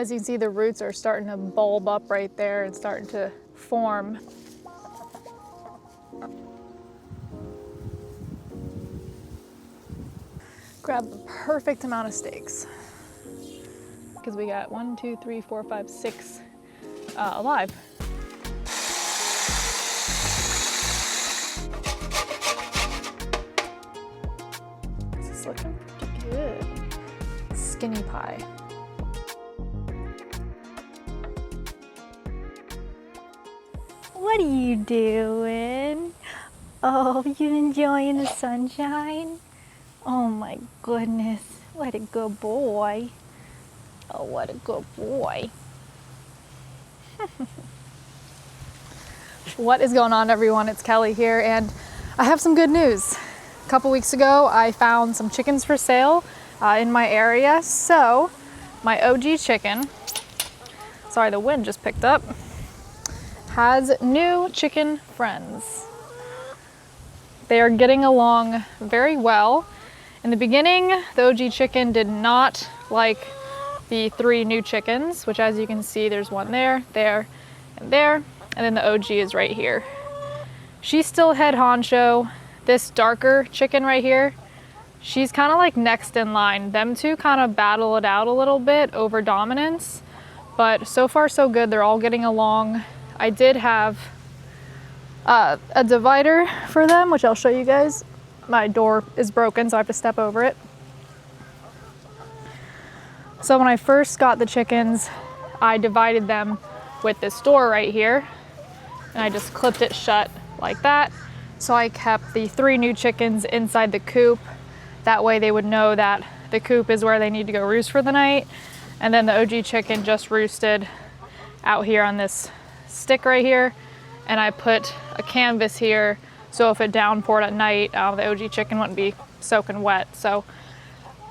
As you can see, the roots are starting to bulb up right there and starting to form. Grab the perfect amount of steaks because we got 1, 2, 3, 4, 5, 6 alive. This is looking pretty good. Skinny pie. What are you doing? Oh, you enjoying the sunshine? Oh my goodness, what a good boy. Oh, what a good boy. What is going on, everyone? It's Kelly here, and I have some good news. A couple weeks ago, I found some chickens for sale in my area. So my OG chicken, sorry, the wind just picked up, has new chicken friends. They are getting along very well. In the beginning, the OG chicken did not like the 3 new chickens, which, as you can see, there's one there, there, and there, and then the OG is right here. She's still head honcho. This darker chicken right here, she's kind of like next in line. Them two kind of battle it out a little bit over dominance, but so far so good. They're all getting along. I did have a divider for them, which I'll show you guys. My door is broken, so I have to step over it. So when I first got the chickens, I divided them with this door right here, and I just clipped it shut like that. So I kept the 3 new chickens inside the coop. That way they would know that the coop is where they need to go roost for the night. And then the OG chicken just roosted out here on this stick right here. And I put a canvas here, so if it downpoured at night, the OG chicken wouldn't be soaking wet. So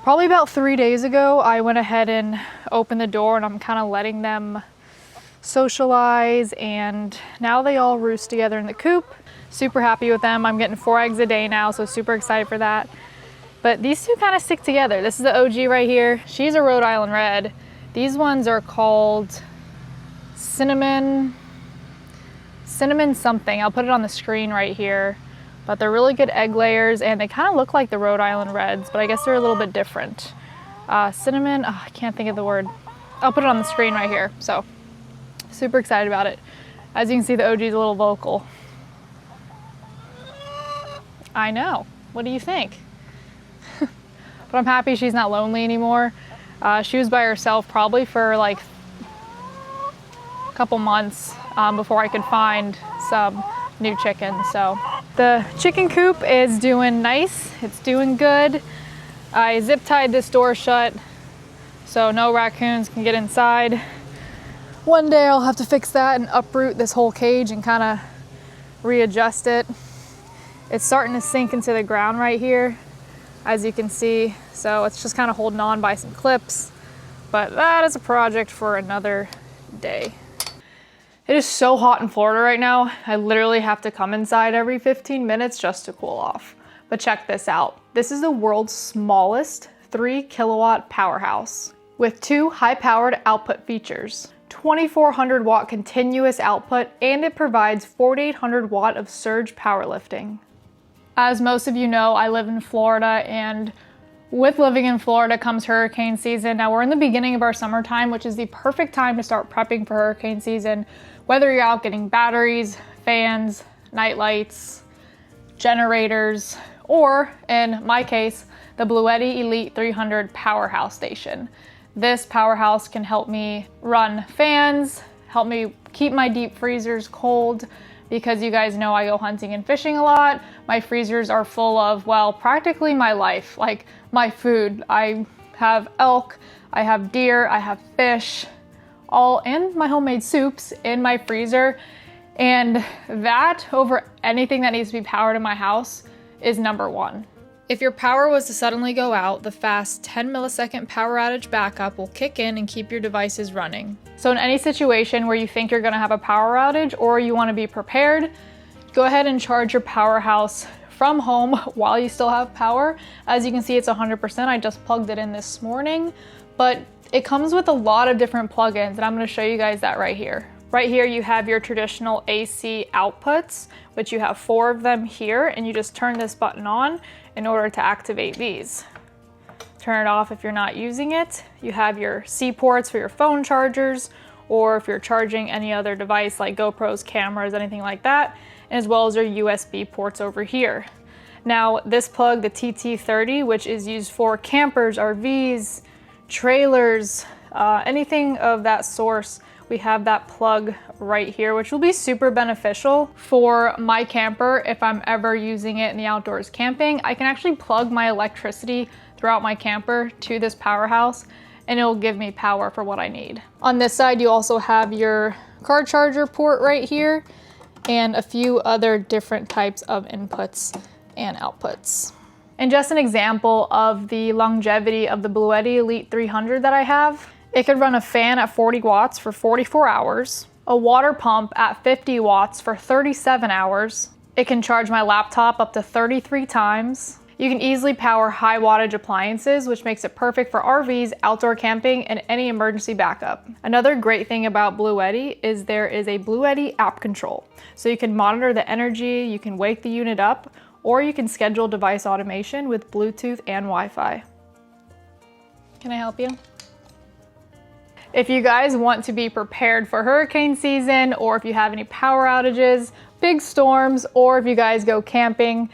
probably about 3 days ago, I went ahead and opened the door, and I'm kind of letting them socialize, and now they all roost together in the coop. Super happy with them. I'm getting 4 eggs a day now, so super excited for that. But these two kind of stick together. This is the OG right here. She's a Rhode Island Red. These ones are called Cinnamon something. I'll put it on the screen right here. But they're really good egg layers, and they kind of look like the Rhode Island Reds, but I guess they're a little bit different. Cinnamon, oh, I can't think of the word. I'll put it on the screen right here. So super excited about it. As you can see, the OG is a little vocal. I know. What do you think? But I'm happy she's not lonely anymore. She was by herself probably for like a couple months before I could find some new chickens. So the chicken coop is doing nice. It's doing good. I zip tied this door shut so no raccoons can get inside. One day I'll have to fix that and uproot this whole cage and kind of readjust it. It's starting to sink into the ground right here, as you can see. So it's just kind of holding on by some clips, but that is a project for another day. It is so hot in Florida right now. I literally have to come inside every 15 minutes just to cool off. But check this out. This is the world's smallest 3 kilowatt powerhouse with 2 high-powered output features, 2400 watt continuous output, and it provides 4800 watt of surge powerlifting. As most of you know, I live in Florida, and with living in Florida comes hurricane season. Now we're in the beginning of our summertime, which is the perfect time to start prepping for hurricane season. Whether you're out getting batteries, fans, night lights, generators, or in my case, the Bluetti Elite 300 Powerhouse station. This Powerhouse can help me run fans, help me keep my deep freezers cold, because you guys know I go hunting and fishing a lot. My freezers are full of, well, practically my life, like my food. I have elk, I have deer, I have fish, all in my homemade soups in my freezer. And that over anything that needs to be powered in my house is #1. If your power was to suddenly go out, the fast 10 millisecond power outage backup will kick in and keep your devices running. So in any situation where you think you're gonna have a power outage or you wanna be prepared, go ahead and charge your Powerhouse from home while you still have power. As you can see, it's 100%. I just plugged it in this morning, but It comes with a lot of different plugins, and I'm going to show you guys that right here. Right here you have your traditional AC outputs, which you have 4 of them here, and you just turn this button on in order to activate these. Turn it off if you're not using it. You have your C ports for your phone chargers, or if you're charging any other device like GoPros, cameras, anything like that, as well as your USB ports over here. Now this plug, the TT30, which is used for campers, RVs, trailers, anything of that source, we have that plug right here, which will be super beneficial for my camper if I'm ever using it in the outdoors camping. I can actually plug my electricity throughout my camper to this Powerhouse, and it'll give me power for what I need. On this side, you also have your car charger port right here, and a few other different types of inputs and outputs. And just an example of the longevity of the Bluetti Elite 300 that I have, it could run a fan at 40 watts for 44 hours, a water pump at 50 watts for 37 hours. It can charge my laptop up to 33 times. You can easily power high wattage appliances, which makes it perfect for RVs, outdoor camping, and any emergency backup. Another great thing about Bluetti is there is a Bluetti app control. So you can monitor the energy, you can wake the unit up, or you can schedule device automation with Bluetooth and Wi-Fi. Can I help you? If you guys want to be prepared for hurricane season, or if you have any power outages, big storms, or if you guys go camping,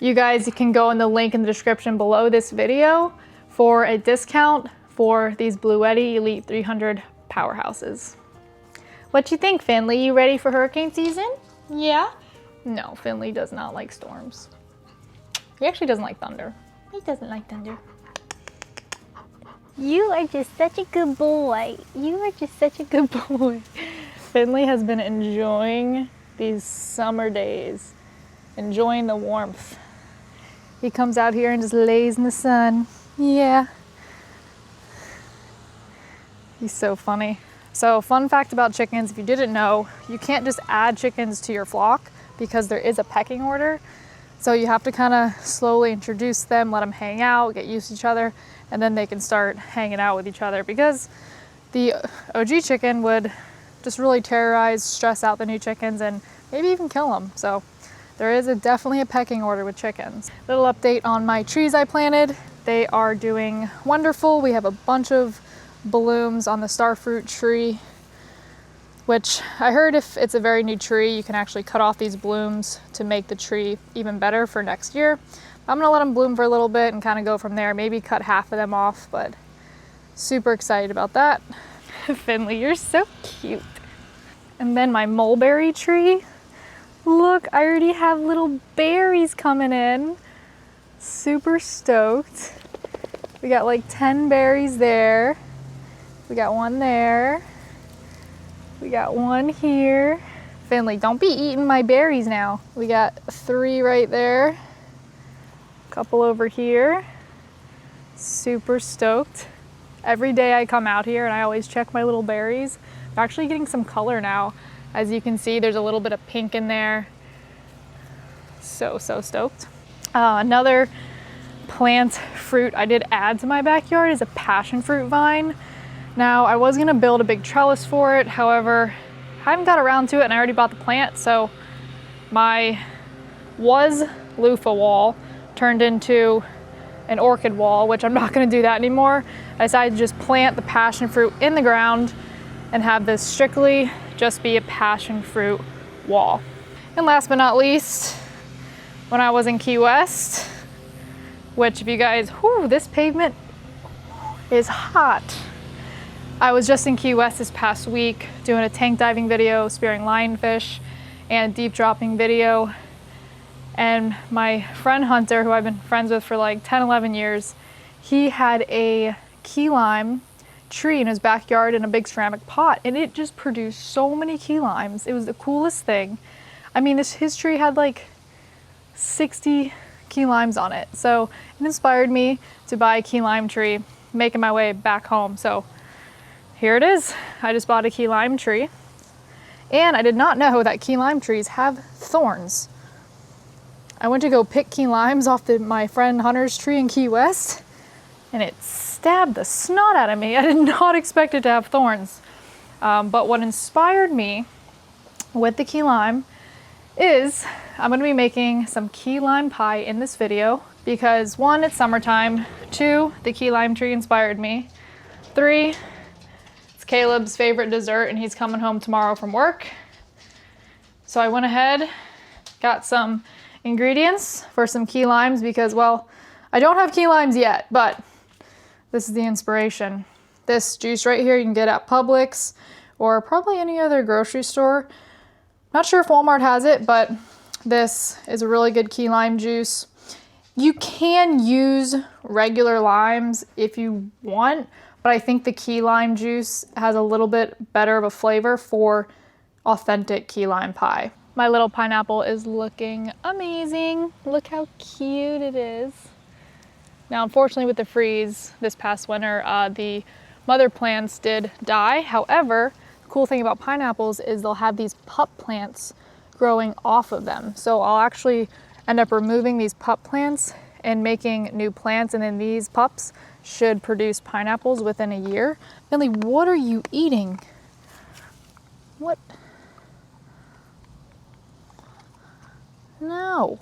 you guys can go in the link in the description below this video for a discount for these Bluetti Elite 300 Powerhouses. What you think, Finley? You ready for hurricane season? Yeah? No, Finley does not like storms. He actually doesn't like thunder. He doesn't like thunder. You are just such a good boy. You are just such a good boy. Finley has been enjoying these summer days, enjoying the warmth. He comes out here and just lays in the sun. Yeah. He's so funny. So, fun fact about chickens, if you didn't know, you can't just add chickens to your flock because there is a pecking order. So you have to kind of slowly introduce them, let them hang out, get used to each other, and then they can start hanging out with each other, because the OG chicken would just really terrorize, stress out the new chickens, and maybe even kill them. So there is definitely a pecking order with chickens. Little update on my trees I planted. They are doing wonderful. We have a bunch of blooms on the starfruit tree, which I heard if it's a very new tree, you can actually cut off these blooms to make the tree even better for next year. I'm gonna let them bloom for a little bit and kind of go from there, maybe cut half of them off, but super excited about that. Finley, you're so cute. And then my mulberry tree. Look, I already have little berries coming in. Super stoked. We got like 10 berries there. We got one there. We got one here. Finley, don't be eating my berries now. We got 3 right there. A couple over here. Super stoked. Every day I come out here and I always check my little berries. They're actually getting some color now. As you can see, there's a little bit of pink in there. So stoked. Another plant fruit I did add to my backyard is a passion fruit vine. Now, I was gonna build a big trellis for it, however, I haven't got around to it and I already bought the plant, so my loofah wall turned into an orchid wall, which I'm not gonna do that anymore. I decided to just plant the passion fruit in the ground and have this strictly just be a passion fruit wall. And last but not least, when I was in Key West, which if you guys, this pavement is hot. I was just in Key West this past week doing a tank diving video, spearing lionfish, and deep dropping video. And my friend Hunter, who I've been friends with for like 10, 11 years, he had a key lime tree in his backyard in a big ceramic pot, and it just produced so many key limes. It was the coolest thing. I mean, his tree had like 60 key limes on it. So it inspired me to buy a key lime tree, making my way back home. So here it is. I just bought a key lime tree, and I did not know that key lime trees have thorns. I went to go pick key limes off my friend Hunter's tree in Key West, and it stabbed the snot out of me. I did not expect it to have thorns. But what inspired me with the key lime is I'm going to be making some key lime pie in this video because 1, it's summertime, 2, the key lime tree inspired me, 3, it's Caleb's favorite dessert and he's coming home tomorrow from work. So I went ahead, got some ingredients for some key limes because, well, I don't have key limes yet, but this is the inspiration. This juice right here you can get at Publix or probably any other grocery store. Not sure if Walmart has it, but this is a really good key lime juice. You can use regular limes if you want, but I think the key lime juice has a little bit better of a flavor for authentic key lime pie. My little pineapple is looking amazing. Look how cute it is. Now, unfortunately with the freeze this past winter, the mother plants did die. However, the cool thing about pineapples is they'll have these pup plants growing off of them. So I'll actually end up removing these pup plants and making new plants, and then these pups should produce pineapples within a year. Billy, what are you eating? What? No.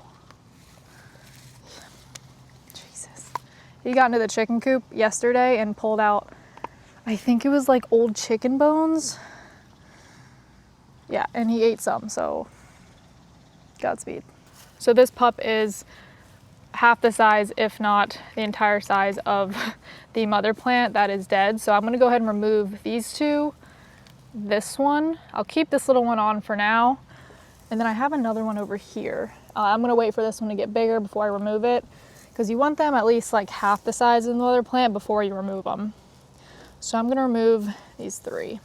Jesus. He got into the chicken coop yesterday and pulled out, I think it was like old chicken bones. Yeah, and he ate some, so Godspeed. So this pup is half the size, if not the entire size of the mother plant that is dead. So I'm gonna go ahead and remove these two, this one. I'll keep this little one on for now. And then I have another one over here. I'm gonna wait for this one to get bigger before I remove it because you want them at least like half the size of the mother plant before you remove them. So I'm gonna remove these 3.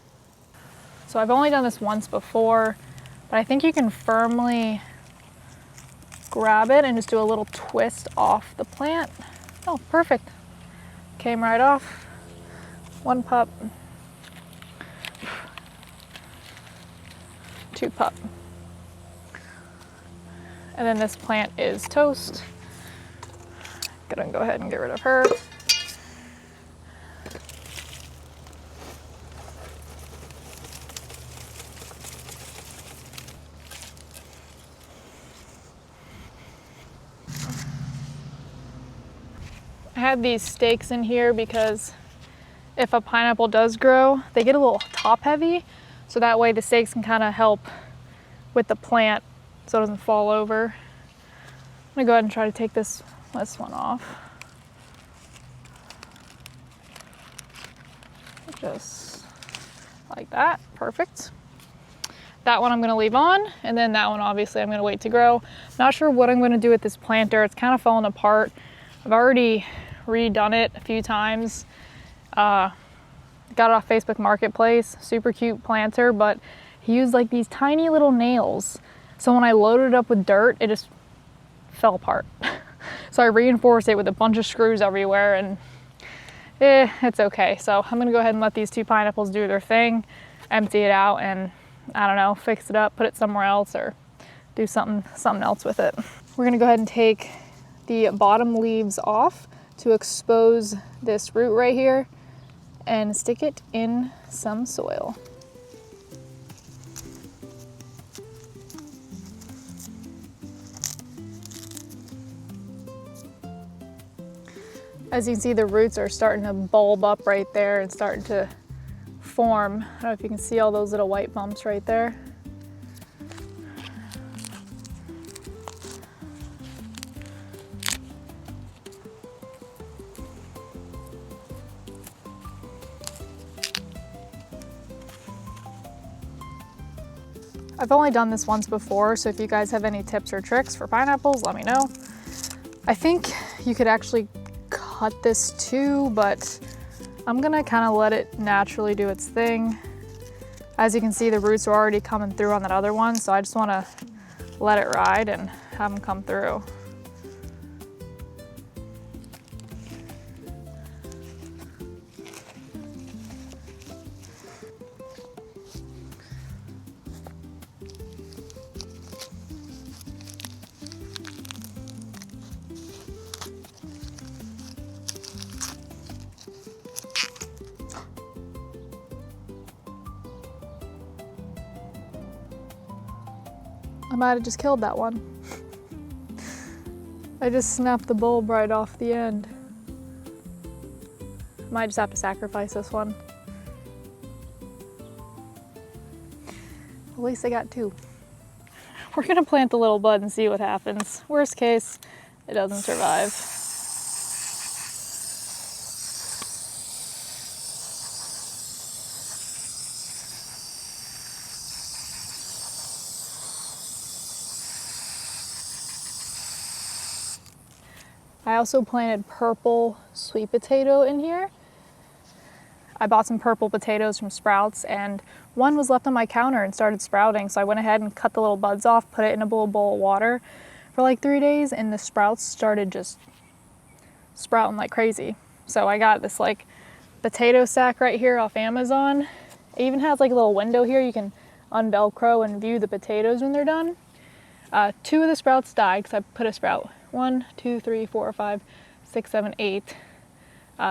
So I've only done this once before, but I think you can firmly grab it and just do a little twist off the plant. Oh, perfect. Came right off. 1 pup. 2 pup. And then this plant is toast. Gonna go ahead and get rid of her. I had these stakes in here because if a pineapple does grow, they get a little top heavy. So that way the stakes can kind of help with the plant so it doesn't fall over. I'm gonna go ahead and try to take this one off. Just like that, perfect. That one I'm gonna leave on, and then that one obviously I'm gonna wait to grow. Not sure what I'm gonna do with this planter. It's kind of falling apart. I've already redone it a few times. Got it off Facebook Marketplace, super cute planter, but he used like these tiny little nails. So when I loaded it up with dirt, it just fell apart. So I reinforced it with a bunch of screws everywhere, and it's okay. So I'm gonna go ahead and let these 2 pineapples do their thing, empty it out, and I don't know, fix it up, put it somewhere else, or do something else with it. We're gonna go ahead and take the bottom leaves off to expose this root right here and stick it in some soil. As you can see, the roots are starting to bulb up right there and starting to form. I don't know if you can see all those little white bumps right there. I've only done this once before, so if you guys have any tips or tricks for pineapples, let me know. I think you could actually cut this too, but I'm gonna kind of let it naturally do its thing. As you can see, the roots are already coming through on that other one, so I just want to let it ride and have them come through. I might have just killed that one. I just snapped the bulb right off the end. Might just have to sacrifice this one. At least I got 2. We're gonna plant the little bud and see what happens. Worst case, it doesn't survive. I also planted purple sweet potato in here. I bought some purple potatoes from Sprouts and one was left on my counter and started sprouting. So I went ahead and cut the little buds off, put it in a bowl of water for like 3 days and the sprouts started just sprouting like crazy. So I got this like potato sack right here off Amazon. It even has like a little window here. You can un-Velcro and view the potatoes when they're done. 2 of the sprouts died because I put a sprout. 1, 2, 3, 4, 5, 6, 7, 8.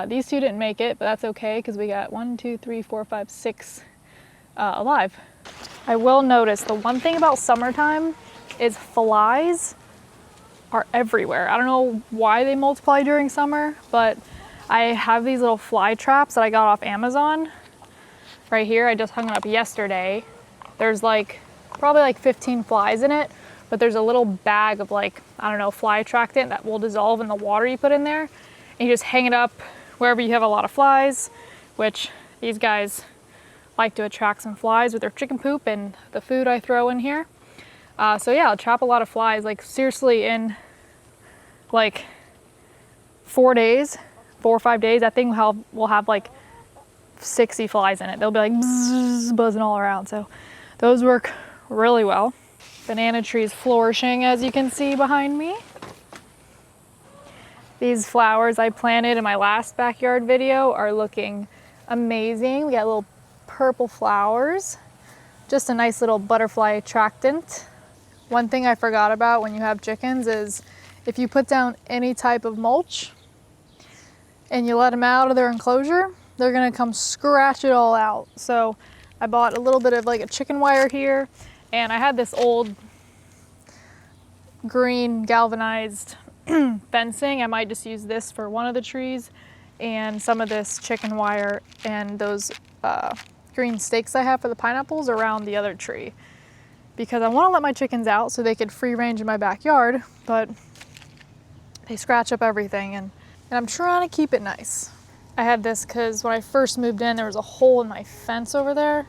These 2 didn't make it, but that's okay because we got 1, 2, 3, 4, 5, 6 alive. I will notice the one thing about summertime is flies are everywhere. I don't know why they multiply during summer, but I have these little fly traps that I got off Amazon. Right here, I just hung it up yesterday. There's like probably like 15 flies in it, but there's a little bag of like, I don't know, fly attractant that will dissolve in the water you put in there. And you just hang it up wherever you have a lot of flies, which these guys like to attract some flies with their chicken poop and the food I throw in here. So yeah, I'll trap a lot of flies, like seriously in like 4 days, 4 or 5 days, that thing will have like 60 flies in it. They'll be like bzzz, buzzing all around. So those work really well. Banana trees flourishing, as you can see behind me. These flowers I planted in my last backyard video are looking amazing. We got little purple flowers, just a nice little butterfly attractant. One thing I forgot about when you have chickens is if you put down any type of mulch and you let them out of their enclosure, they're gonna come scratch it all out. So I bought a little bit of like a chicken wire here, and I had this old green galvanized fencing. I might just use this for one of the trees and some of this chicken wire and those green stakes I have for the pineapples around the other tree, because I want to let my chickens out so they could free range in my backyard, but they scratch up everything and I'm trying to keep it nice. I had this because when I first moved in, there was a hole in my fence over there.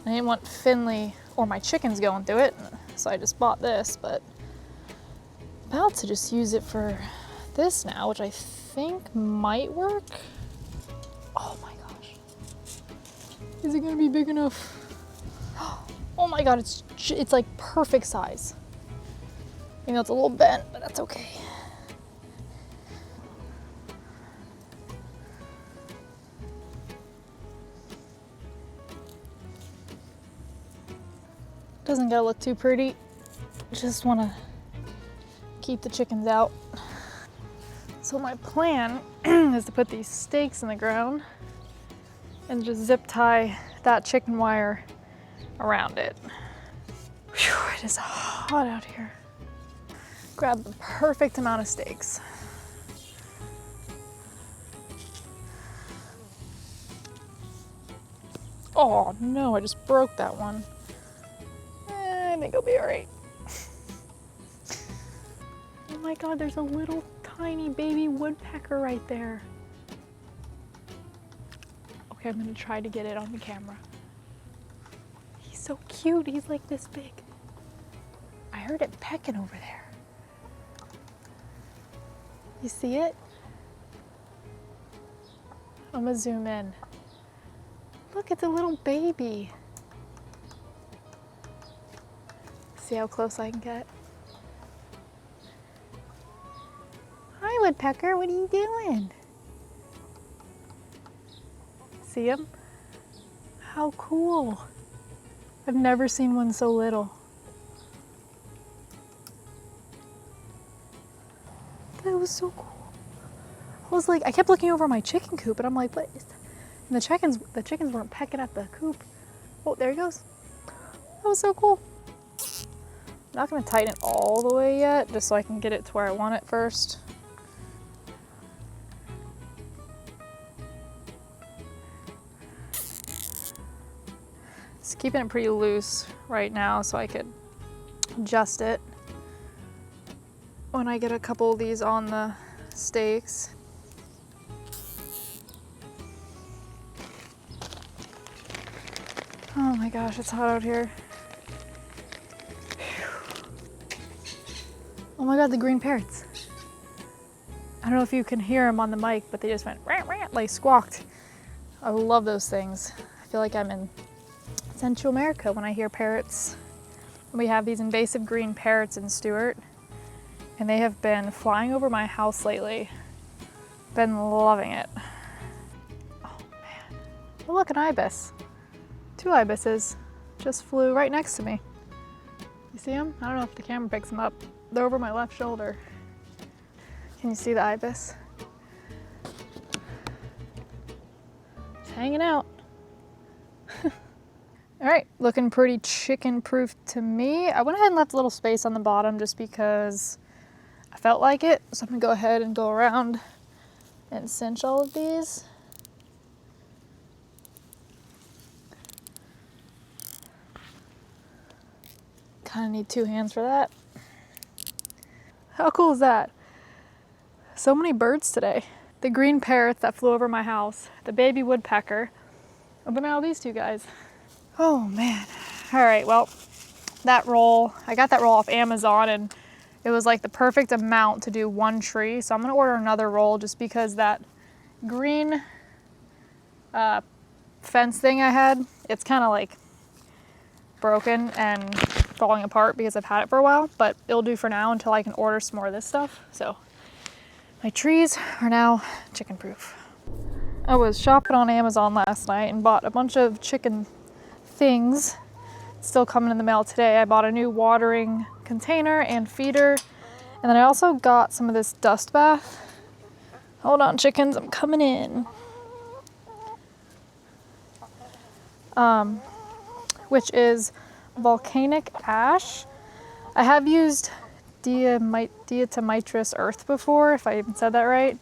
I didn't want Finley or my chickens going through it, so I just bought this, but I'm about to just use it for this now, which I think might work. Oh my gosh. Is it gonna be big enough? Oh my God, it's like perfect size. You know, it's a little bent, but that's okay. Doesn't gotta look too pretty. Just wanna keep the chickens out. So my plan is to put these stakes in the ground and just zip tie that chicken wire around it. Whew, it is hot out here. Grab the perfect amount of stakes. Oh no, I just broke that one. I think it'll be all right. Oh my God, there's a little tiny baby woodpecker right there. Okay, I'm gonna try to get it on the camera. He's so cute, he's like this big. I heard it pecking over there. You see it? I'm gonna zoom in. Look, it's a little baby. See how close I can get? Hi, woodpecker, what are you doing? See him? How cool. I've never seen one so little. That was so cool. I was like, I kept looking over my chicken coop and I'm like, what is that? And the chickens weren't pecking at the coop. Oh, there he goes. That was so cool. I'm not gonna tighten it all the way yet, just so I can get it to where I want it first. Just keeping it pretty loose right now so I could adjust it when I get a couple of these on the stakes. Oh my gosh, it's hot out here. Oh my god, the green parrots. I don't know if you can hear them on the mic, but they just went rant rant, like squawked. I love those things. I feel like I'm in Central America when I hear parrots. We have these invasive green parrots in Stewart, and they have been flying over my house lately. Been loving it. Oh man. Oh look, an ibis. 2 ibises just flew right next to me. You see them? I don't know if the camera picks them up. They're over my left shoulder. Can you see the ibis? It's hanging out. All right, looking pretty chicken-proof to me. I went ahead and left a little space on the bottom just because I felt like it. So I'm gonna go ahead and go around and cinch all of these. Kind of need 2 hands for that. How cool is that? So many birds today. The green parrots that flew over my house, the baby woodpecker, and then now these 2 guys. Oh man. All right, well, that roll, I got that roll off Amazon and it was like the perfect amount to do 1 tree. So I'm gonna order another roll just because that green fence thing I had, it's kind of like broken and falling apart because I've had it for a while, but it'll do for now until I can order some more of this stuff. So my trees are now chicken proof. I was shopping on Amazon last night and bought a bunch of chicken things. Still coming in the mail today. I bought a new watering container and feeder, and then I also got some of this dust bath. Hold on, chickens, I'm coming in. Which is volcanic ash. I have used diatomaceous earth before, if I even said that right,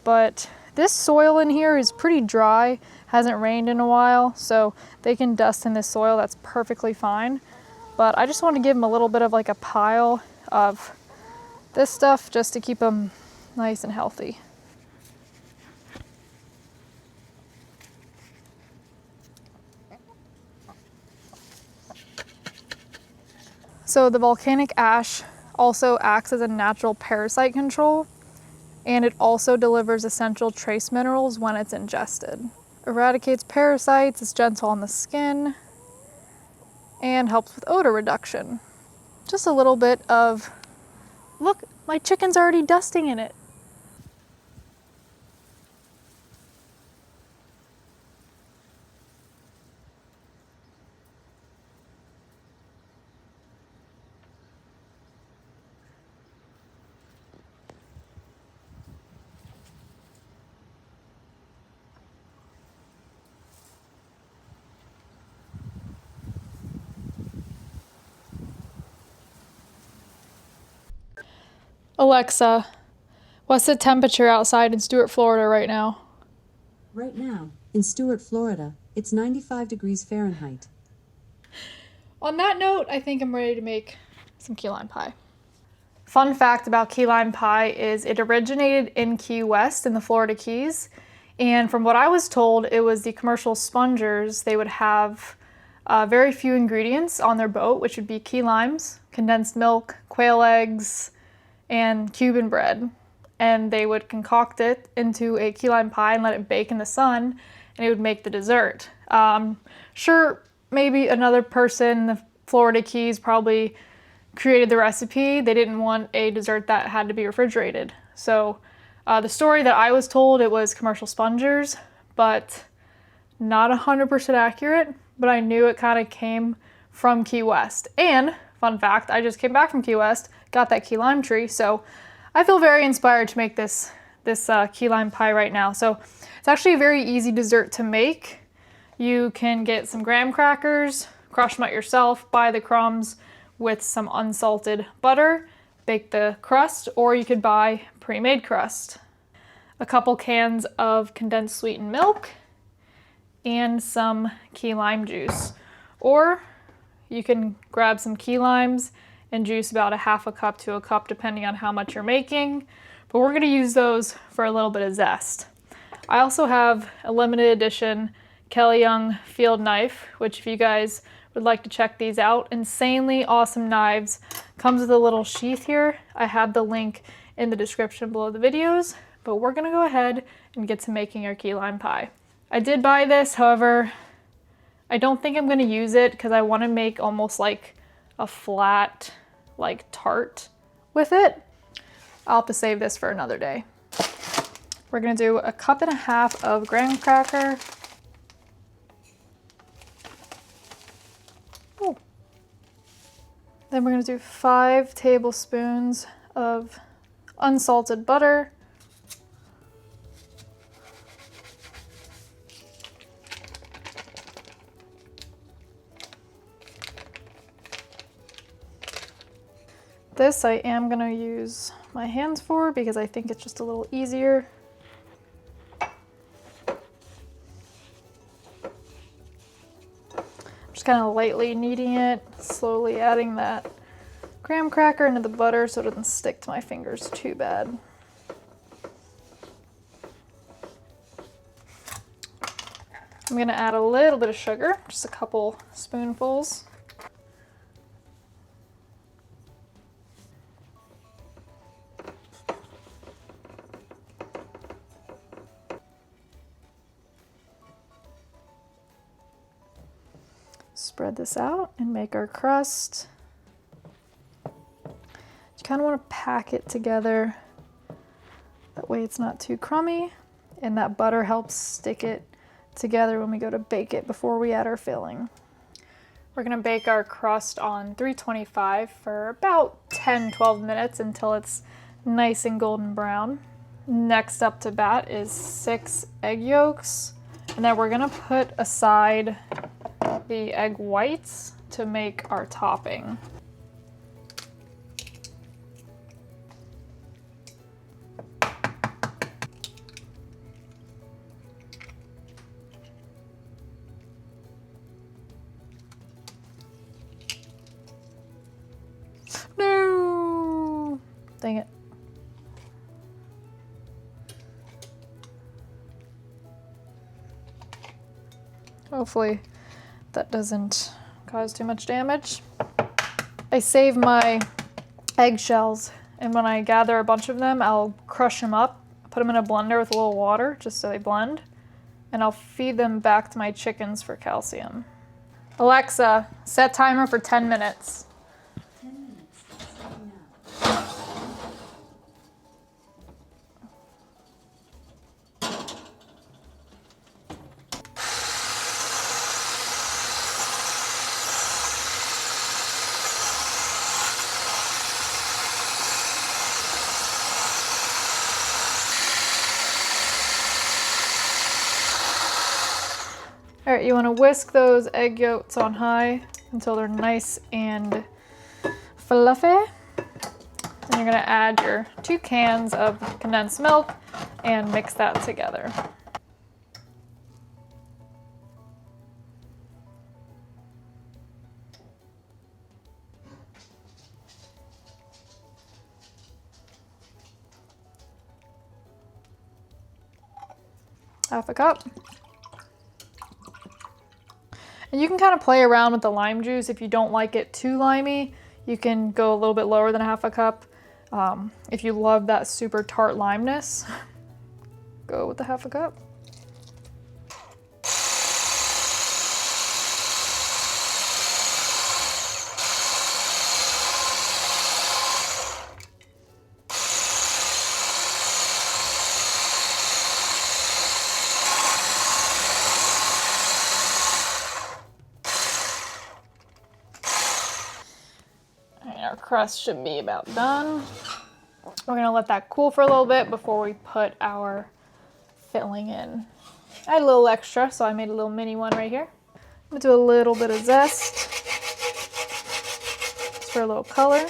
but this soil in here is pretty dry, hasn't rained in a while, so they can dust in this soil, that's perfectly fine. But I just want to give them a little bit of like a pile of this stuff just to keep them nice and healthy. So the volcanic ash also acts as a natural parasite control, and it also delivers essential trace minerals when it's ingested. Eradicates parasites, it's gentle on the skin, and helps with odor reduction. Just a little bit of, look, my chicken's already dusting in it. Alexa, what's the temperature outside in Stewart, Florida right now? Right now, in Stewart, Florida, it's 95 degrees Fahrenheit. On that note, I think I'm ready to make some key lime pie. Fun fact about key lime pie is it originated in Key West in the Florida Keys. And from what I was told, it was the commercial spongers. They would have very few ingredients on their boat, which would be key limes, condensed milk, quail eggs, and Cuban bread, and they would concoct it into a key lime pie and let it bake in the sun, and it would make the dessert. Sure, maybe another person in the Florida Keys probably created the recipe. They didn't want a dessert that had to be refrigerated. So the story that I was told, it was commercial spongers, but not 100% accurate, but I knew it kind of came from Key West. And fun fact, I just came back from Key West, got that key lime tree, so I feel very inspired to make this key lime pie right now. So it's actually a very easy dessert to make. You can get some graham crackers, crush them out yourself, buy the crumbs, with some unsalted butter, bake the crust, or you could buy pre-made crust. A couple cans of condensed sweetened milk, and some key lime juice. Or you can grab some key limes and juice about a half a cup to a cup depending on how much you're making, but we're gonna use those for a little bit of zest. I also have a limited edition kellyyoung field knife, which if you guys would like to check these out, insanely awesome knives. Comes with a little sheath here. I have the link in the description below the videos, but we're gonna go ahead and get to making our key lime pie. I did buy this, however, I don't think I'm gonna use it because I wanna make almost like a flat, like tart with it. I'll have to save this for another day. We're gonna do 1.5 cups of graham cracker. Oh. Then we're gonna do 5 tablespoons of unsalted butter. This I am gonna use my hands for because I think it's just a little easier. Just kind of lightly kneading it, slowly adding that graham cracker into the butter so it doesn't stick to my fingers too bad. I'm gonna add a little bit of sugar, just a couple spoonfuls. Spread this out and make our crust. You kind of want to pack it together. That way it's not too crummy, and that butter helps stick it together when we go to bake it before we add our filling. We're gonna bake our crust on 325 for about 10-12 minutes until it's nice and golden brown. Next up to bat is 6 egg yolks, and then we're gonna put aside the egg whites to make our topping. No! Dang it. Hopefully that doesn't cause too much damage. I save my eggshells, and when I gather a bunch of them, I'll crush them up, put them in a blender with a little water just so they blend, and I'll feed them back to my chickens for calcium. Alexa, set timer for 10 minutes. 10 minutes, starting now. All right, you want to whisk those egg yolks on high until they're nice and fluffy. And you're gonna add your 2 cans of condensed milk and mix that together. Half a cup. And you can kind of play around with the lime juice. If you don't like it too limey, you can go a little bit lower than a half a cup. If you love that super tart limeness, go with the half a cup. Our crust should be about done. We're gonna let that cool for a little bit before we put our filling in. I had a little extra, so I made a little mini one right here. I'm gonna do a little bit of zest. for a little color.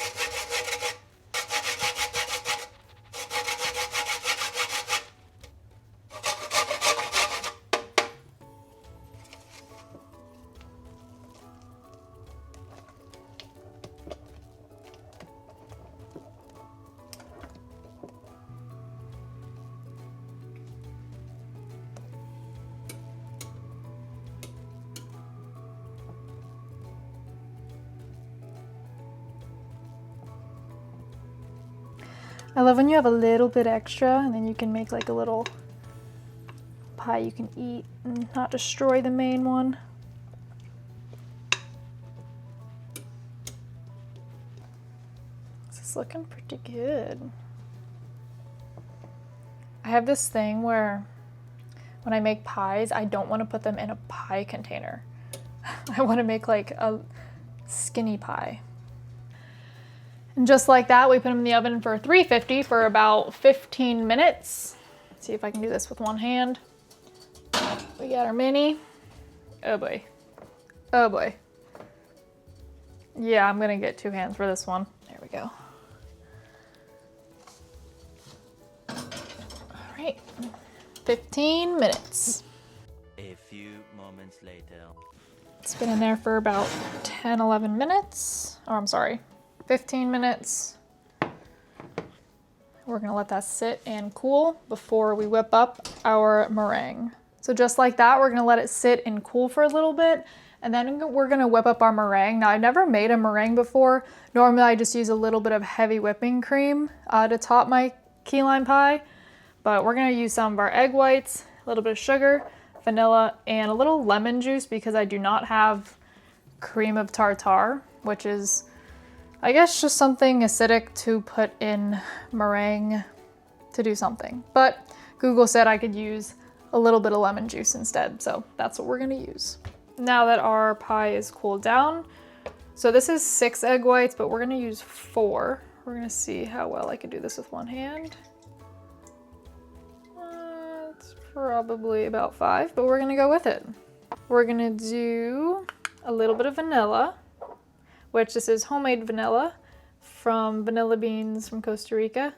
I love when you have a little bit extra and then you can make like a little pie you can eat and not destroy the main one. This is looking pretty good. I have this thing where when I make pies, I don't want to put them in a pie container. I want to make like a skinny pie. And just like that, we put them in the oven for 350 for about 15 minutes. Let's see if I can do this with one hand. We got our mini. Oh boy. Oh boy. Yeah, I'm gonna get 2 hands for this one. There we go. All right, 15 minutes. A few moments later. It's been in there for about 10, 11 minutes. Oh, I'm sorry. 15 minutes. We're gonna let that sit and cool before we whip up our meringue. So just like that, we're gonna let it sit and cool for a little bit, and then we're gonna whip up our meringue. Now, I've never made a meringue before. Normally, I just use a little bit of heavy whipping cream to top my key lime pie, but we're gonna use some of our egg whites, a little bit of sugar, vanilla, and a little lemon juice because I do not have cream of tartar, which is, I guess, just something acidic to put in meringue to do something. But Google said I could use a little bit of lemon juice instead, so that's what we're gonna use. Now that our pie is cooled down, so this is 6 egg whites, but we're gonna use 4. We're gonna see how well I can do this with one hand. It's probably about 5, but we're gonna go with it. We're gonna do a little bit of vanilla, which this is homemade vanilla from vanilla beans from Costa Rica.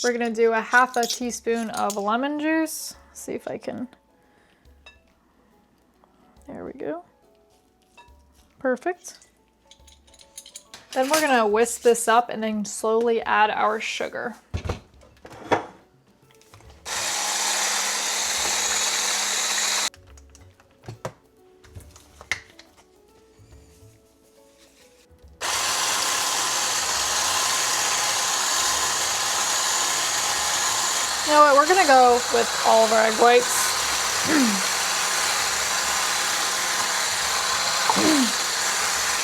We're gonna do a half a teaspoon of lemon juice. See if I can, there we go. Perfect. Then we're gonna whisk this up and then slowly add our sugar. You know what, we're gonna go with all of our egg whites.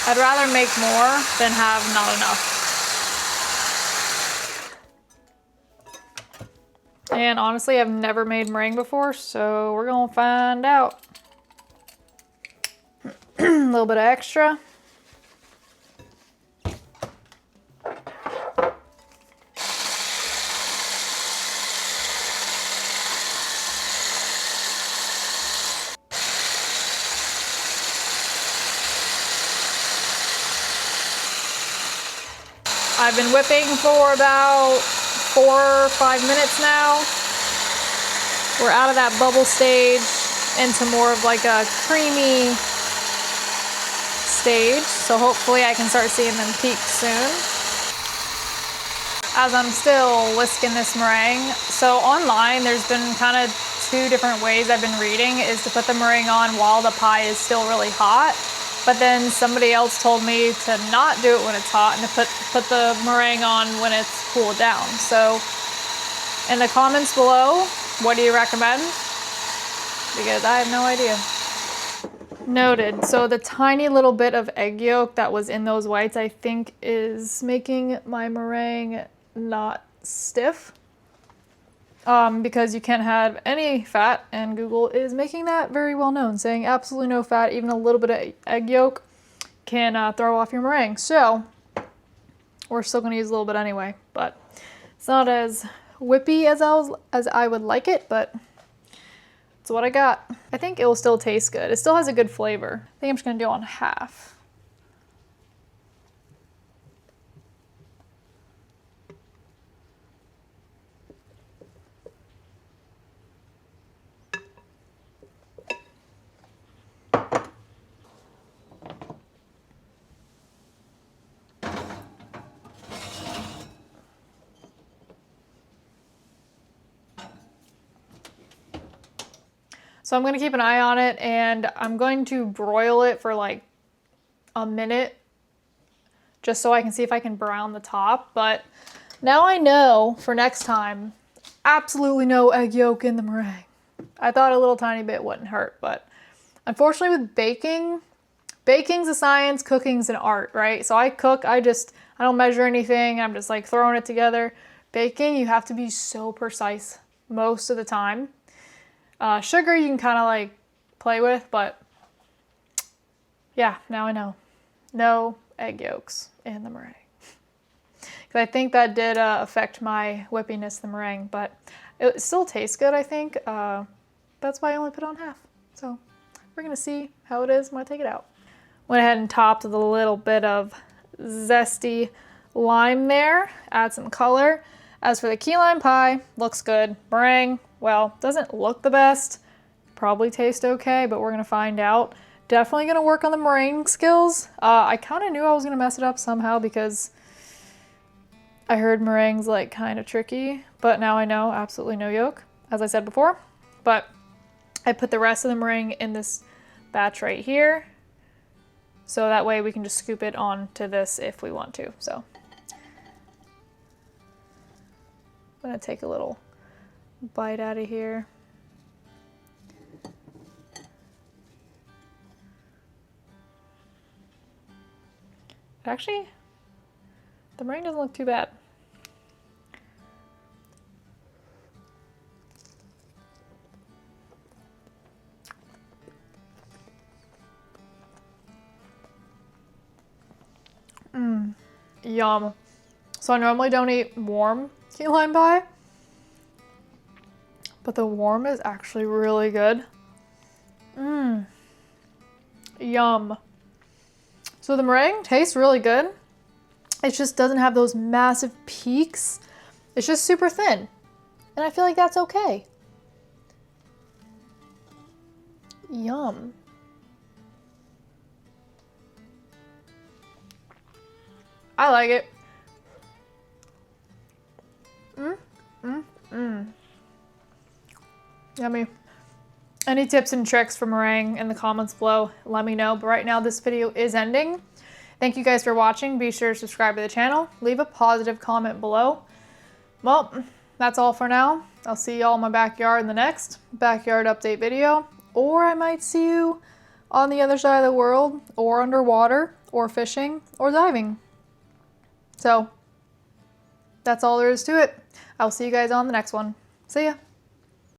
I'd rather make more than have not enough. And honestly, I've never made meringue before, so we're gonna find out. A little bit of extra. I've been whipping for about 4 or 5 minutes now. We're out of that bubble stage into more of like a creamy stage. So hopefully I can start seeing them peak soon. As I'm still whisking this meringue. So online, there's been kind of 2 different ways I've been reading, is to put the meringue on while the pie is still really hot. But then somebody else told me to not do it when it's hot and to put the meringue on when it's cooled down. So in the comments below, what do you recommend? Because I have no idea. Noted. So the tiny little bit of egg yolk that was in those whites, I think, is making my meringue not stiff. Because you can't have any fat, and Google is making that very well known, saying absolutely no fat, even a little bit of egg yolk can throw off your meringue. So we're still going to use a little bit anyway, but it's not as whippy as I would like it, but That's what I got. I think it will still taste good. It still has a good flavor. I think I'm just gonna do on half. So I'm going to keep an eye on it, and I'm going to broil it for like a minute just so I can see if I can brown the top. But now I know for next time, absolutely no egg yolk in the meringue. I thought a little tiny bit wouldn't hurt, but unfortunately with baking, baking's a science, cooking's an art, right? So I cook, I don't measure anything. I'm just like throwing it together. Baking, you have to be so precise most of the time. Sugar you can kind of like play with, but yeah, now I know. No egg yolks in the meringue. Because I think that did affect my whippiness, the meringue, but it still tastes good, I think. That's why I only put on half. So we're going to see how it is when I take it out. Went ahead and topped with a little bit of zesty lime there. Add some color. As for the key lime pie, looks good. Meringue, well, doesn't look the best. Probably taste okay, but we're gonna find out. Definitely gonna work on the meringue skills. I kind of knew I was gonna mess it up somehow because I heard meringue's like kind of tricky, but now I know absolutely no yolk, as I said before. But I put the rest of the meringue in this batch right here, so that way we can just scoop it onto this if we want to. So I'm gonna take a little bite out of here. Actually, the meringue doesn't look too bad. Yum. So I normally don't eat warm key lime pie, but the warm is actually really good. Yum. So the meringue tastes really good. It just doesn't have those massive peaks. It's just super thin. And I feel like that's okay. Yum. I like it. Yummy. Any tips and tricks for meringue in the comments below, let me know. But right now this video is ending. Thank you guys for watching. Be sure to subscribe to the channel. Leave a positive comment below. Well, that's all for now. I'll see y'all in my backyard in the next backyard update video. Or I might see you on the other side of the world, or underwater, or fishing, or diving. So that's all there is to it. I'll see you guys on the next one. See ya.